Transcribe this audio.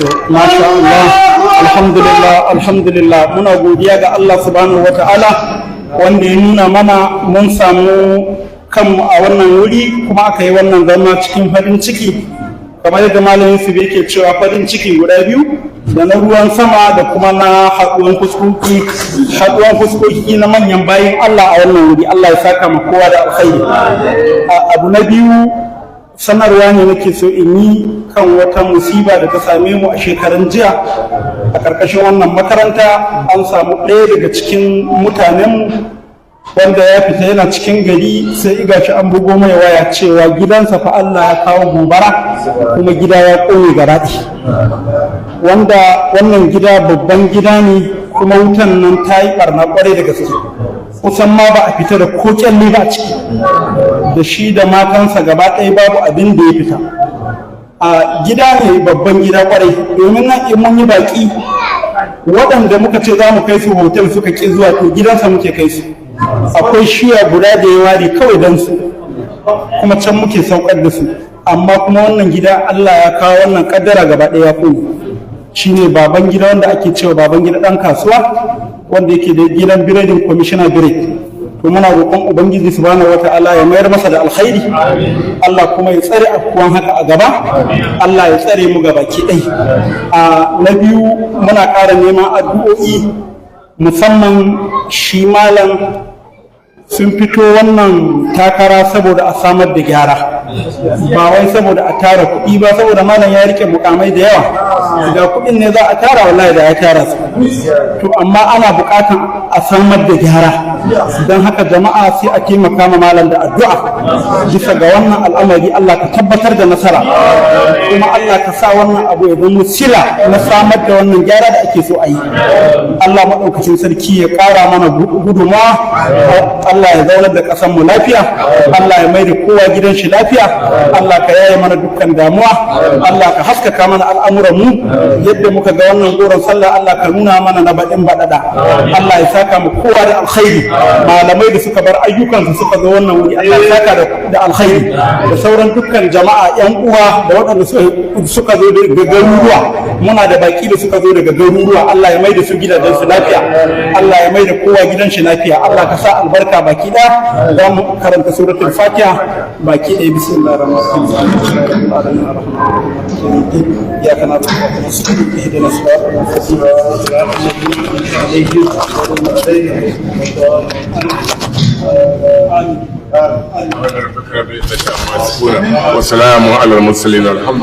Masha Allah, alhamdulillah muna godiya ga Allah subhanahu wata'ala wanda ya nuna mana mun samu kanmu a wannan wuri kuma aka yi wannan zama cikin farin ciki kamar yadda malamin su yake cewa farin ciki guda biyu da na ruwan sama da kuma na haɗuwan fuskoki na manyan bayin Allah a wannan wuri. Allah ya saka ma kowa da alkhairi. Abu na biyu sanarwa ne nake so in yi kan wata musiba da ta same mu a shekaran jiya a ƙarƙashin wannan makaranta. An samu ɗaya daga cikin mutanenmu wanda ya fita yana cikin gari sai iga shi an bugo mai waya cewa gidansa fa Allah ya kawo gobara kuma gida ya ƙone garaɗi, wanda wannan gida babban gida ne kuma wutan nan ta yi ɓarna ƙwarai da gaske, kusan ma ba a fita da ko kyalle ba a ciki, da shi da matansa gaba ɗaya babu abin da ya fita. A gida ne babban gida ƙwarai, domin nan in mun yi baƙi waɗanda muka ce za mu kai su hotel suka ƙi zuwa to gidansa muke kai su. Akwai shiya guda da yawa ne kawai don su kuma can muke saukar da su, amma kuma wannan gida Allah ya kawo wannan kaddara gaba ɗaya ko shine baban gida wanda ake cewa baban gida ɗan kasuwa wanda yake da gidan biredin commissioner biredi. To muna roƙon ubangiji subhanahu wata'ala ya mayar masa da alkhairi, Allah kuma ya tsare afkuwan haka a gaba, Allah ya tsare mu gaba ki ɗai. Na biyu muna ƙara neman addu'o'i, musamman shi malam sun fito wannan takara saboda a samar da gyara, ba wai saboda a tara kuɗi ba, saboda malam ya rike mukamai da yawa, ga kuɗin ne za a tara wallahi da ya tara su. To amma ana buƙatan a samar da gyara, don haka jama'a sai a taimaka ma malam da addu'a bisa ga wannan al'amari. Allah ka tabbatar da nasara, kuma Allah ka sa wannan abu ya zama sila na samar da wannan gyara da ake so a yi. Allah maɗaukacin sarki ya ƙara mana gudunmawa, Allah ya zaunar da ƙasar mu lafiya, Allah ya mai da kowa gidan shi lafiya, Allah ka yaye mana dukkan damuwa, Allah ka haskaka mana al'amuran mu yadda muka ga wannan goron sallah, Allah ka nuna mana na baɗin baɗaɗa. Allah ya saka mu kowa da alkhairi, malamai da suka bar ayyukansu suka zo wannan wuri Allah ya saka da alkhairi, da sauran dukkan jama'a yan uwa da waɗanda suka zo daga garuruwa, muna da baki da suka zo daga garuruwa, Allah ya mai da su gidajen su lafiya, Allah ya mai da kowa gidan shi lafiya. Allah ka sa albarka baki ɗaya. Za mu karanta suratul Fatiha baki ɗaya. Bismillahir rahmanir rahim. Ya kana da ihdina siratal mustaqim وسلام على المرسلين. الحمد